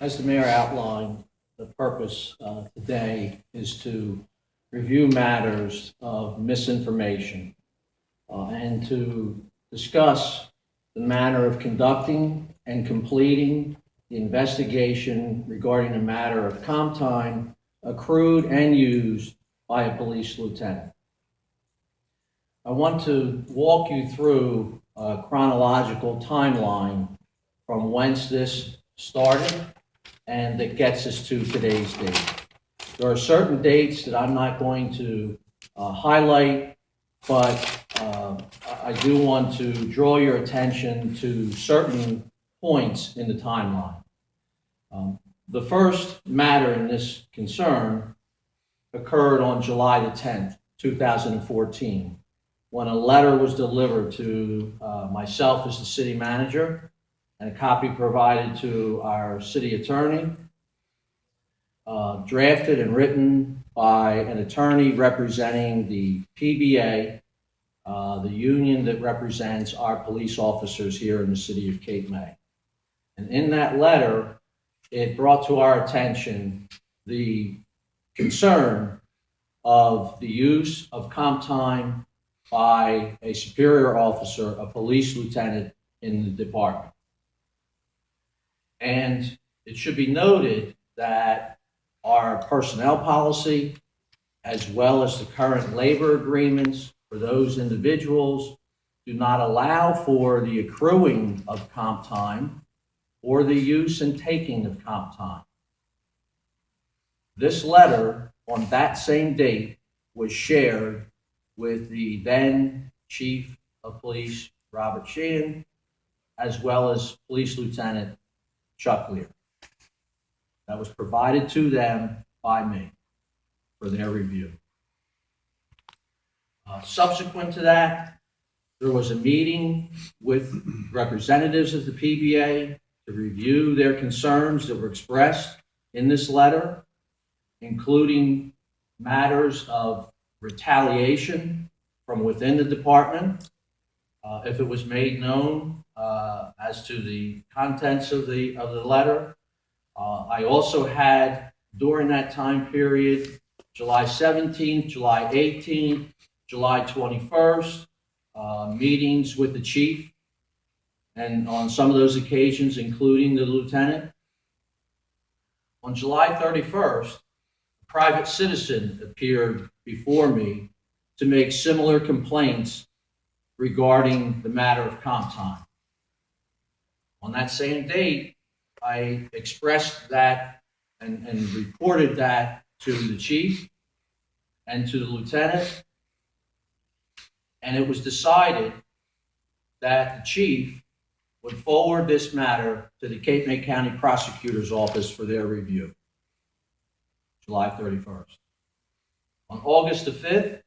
As the mayor outlined, the purpose today is to review matters of misinformation and to discuss the manner of conducting and completing the investigation regarding a matter of comp time accrued and used by a police lieutenant. I want to walk you through a chronological timeline from whence this started and that gets us to today's date. There are certain dates that I'm not going to highlight, but I do want to draw your attention to certain points in the timeline. The first matter in this concern occurred on July the 10th, 2014, when a letter was delivered to myself as the city manager and a copy provided to our city attorney, drafted and written by an attorney representing the PBA, the union that represents our police officers here in the city of Cape May. And in that letter, it brought to our attention the concern of the use of comp time by a superior officer, a police lieutenant in the department. And it should be noted that our personnel policy, as well as the current labor agreements for those individuals, do not allow for the accruing of comp time or the use and taking of comp time. This letter on that same date was shared with the then Chief of Police, Robert Sheehan, as well as Police Lieutenant Chuck Lear. That was provided to them by me for their review. Subsequent to that, there was a meeting with representatives of the PBA to review their concerns that were expressed in this letter, including matters of retaliation from within the department, if it was made known as to the contents of the letter. I also had, during that time period, July 17th, July 18th, July 21st, meetings with the chief, and on some of those occasions, including the lieutenant. On July 31st, a private citizen appeared before me to make similar complaints regarding the matter of comp time. On that same date, I expressed that and reported that to the chief and to the lieutenant, and it was decided that the chief would forward this matter to the Cape May County Prosecutor's Office for their review, July 31st. On August the 5th,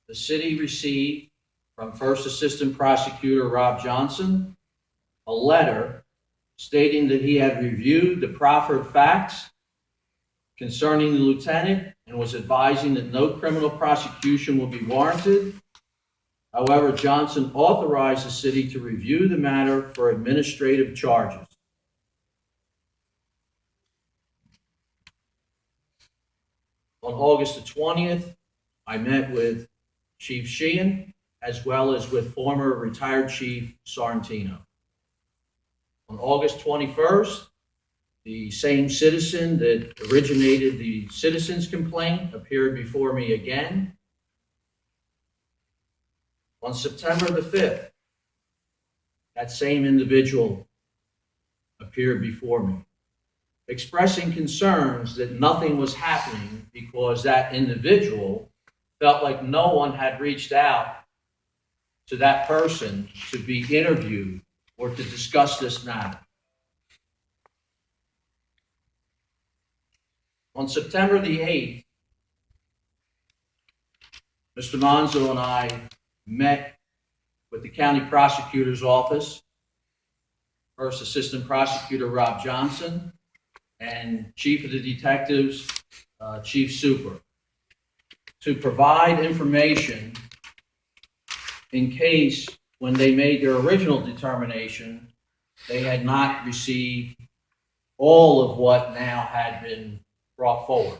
the city received from First Assistant Prosecutor Rob Johnson a letter stating that he had reviewed the proffered facts concerning the lieutenant and was advising that no criminal prosecution will be warranted. However, Johnson authorized the city to review the matter for administrative charges. On August the 20th, I met with Chief Sheehan as well as with former retired Chief Sorrentino. On August 21st, the same citizen that originated the citizen's complaint appeared before me again. On September the 5th, that same individual appeared before me, expressing concerns that nothing was happening because that individual felt like no one had reached out to that person to be interviewed or to discuss this matter. On September the 8th, Mr. Monzo and I met with the County Prosecutor's Office, First Assistant Prosecutor Rob Johnson, and Chief of the Detectives, Chief Super, to provide information in case, when they made their original determination, they had not received all of what now had been brought forward.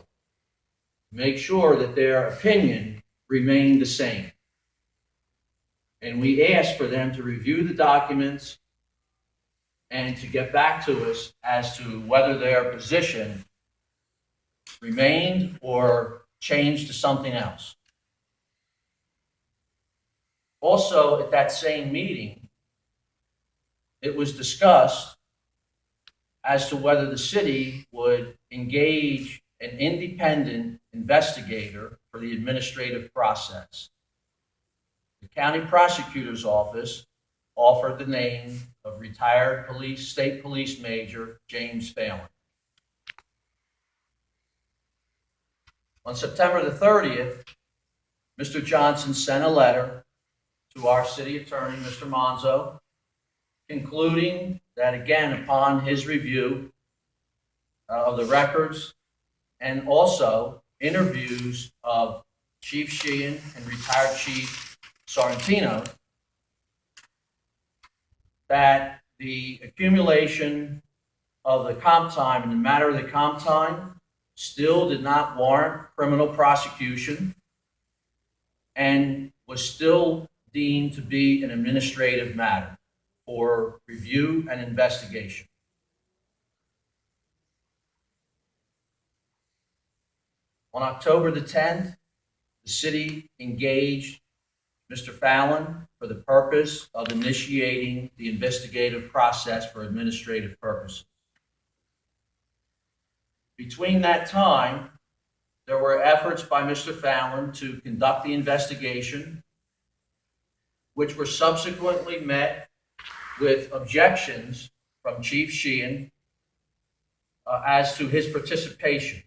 Make sure that their opinion remained the same. And we asked for them to review the documents and to get back to us as to whether their position remained or changed to something else. Also, at that same meeting, it was discussed as to whether the city would engage an independent investigator for the administrative process. The county prosecutor's office offered the name of retired state police major James Phelan. On September the 30th, Mr. Johnson sent a letter to our city attorney, Mr. Monzo, concluding that, again, upon his review of the records and also interviews of Chief Sheehan and retired Chief Sorrentino, that the accumulation of the comp time and the matter of the comp time still did not warrant criminal prosecution and was still deemed to be an administrative matter for review and investigation. On October the 10th, the city engaged Mr. Phelan for the purpose of initiating the investigative process for administrative purposes. Between that time, there were efforts by Mr. Phelan to conduct the investigation, which were subsequently met with objections from Chief Sheehan as to his participation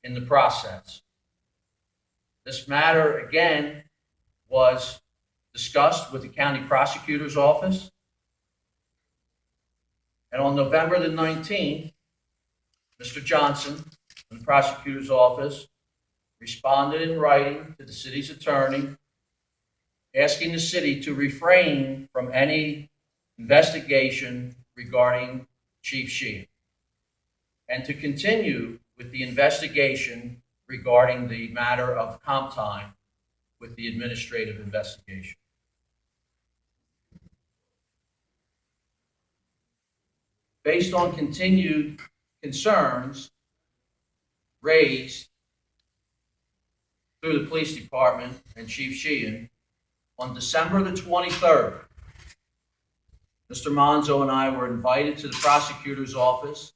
in the process. This matter, again, was discussed with the county prosecutor's office. And on November the 19th, Mr. Johnson, from the prosecutor's office, responded in writing to the city's attorney, asking the city to refrain from any investigation regarding Chief Sheehan and to continue with the investigation regarding the matter of comp time with the administrative investigation. Based on continued concerns raised through the police department and Chief Sheehan, on December the 23rd, Mr. Monzo and I were invited to the prosecutor's office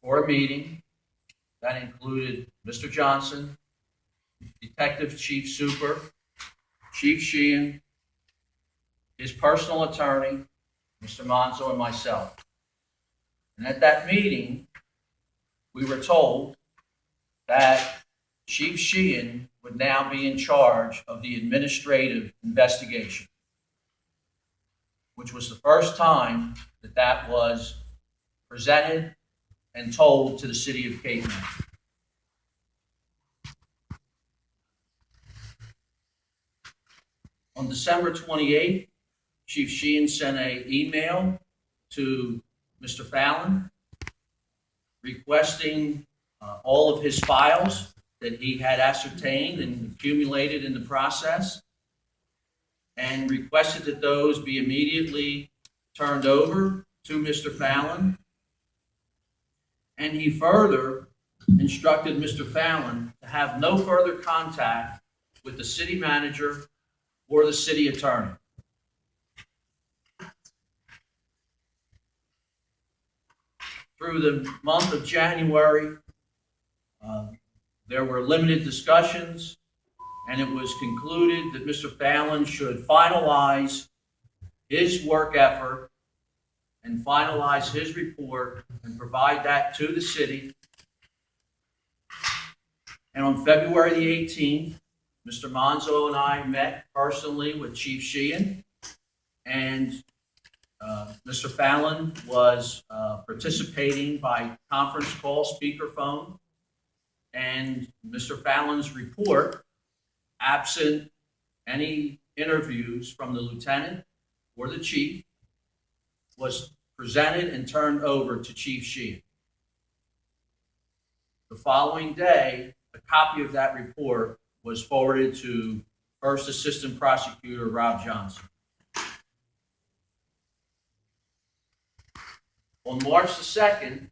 for a meeting that included Mr. Johnson, Detective Chief Super, Chief Sheehan, his personal attorney, Mr. Monzo, and myself. And at that meeting, we were told that Chief Sheehan would now be in charge of the administrative investigation, which was the first time that that was presented and told to the city of Cape May. On December 28th, Chief Sheehan sent an email to Mr. Phelan requesting all of his files that he had ascertained and accumulated in the process, and requested that those be immediately turned over to Mr. Phelan. And he further instructed Mr. Phelan to have no further contact with the city manager or the city attorney. Through the month of January, there were limited discussions, and it was concluded that Mr. Phelan should finalize his work effort and finalize his report and provide that to the city. And on February the 18th, Mr. Monzo and I met personally with Chief Sheehan, and Mr. Phelan was participating by conference call, speakerphone, and Mr. Phelan's report, absent any interviews from the lieutenant or the chief, was presented and turned over to Chief Sheehan. The following day, a copy of that report was forwarded to First Assistant Prosecutor Rob Johnson. On March the 2nd,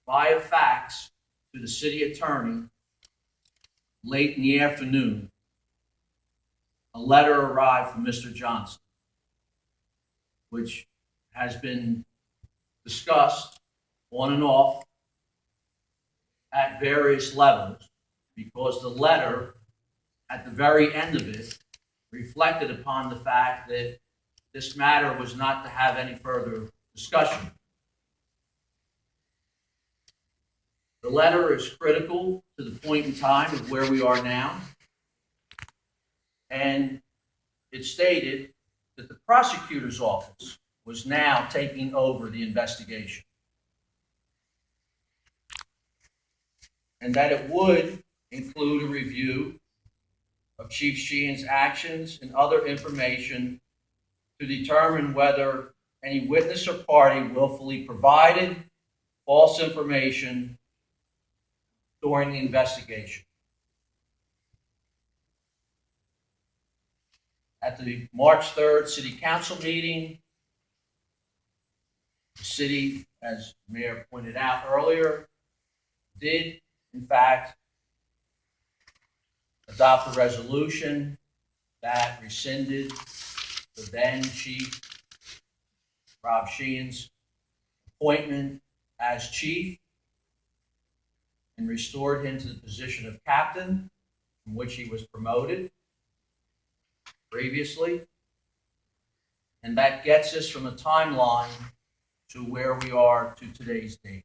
via fax to the city attorney, late in the afternoon, a letter arrived from Mr. Johnson, which has been discussed on and off at various levels, because the letter, at the very end of it, reflected upon the fact that this matter was not to have any further discussion. The letter is critical to the point in time of where we are now, and it stated that the prosecutor's office was now taking over the investigation, and that it would include a review of Chief Sheehan's actions and other information to determine whether any witness or party willfully provided false information during the investigation. At the March 3rd City Council meeting, the city, as the Mayor pointed out earlier, did, in fact, adopt a resolution that rescinded the then Chief Rob Sheehan's appointment as chief and restored him to the position of captain, from which he was promoted previously. And that gets us from a timeline to where we are to today's date.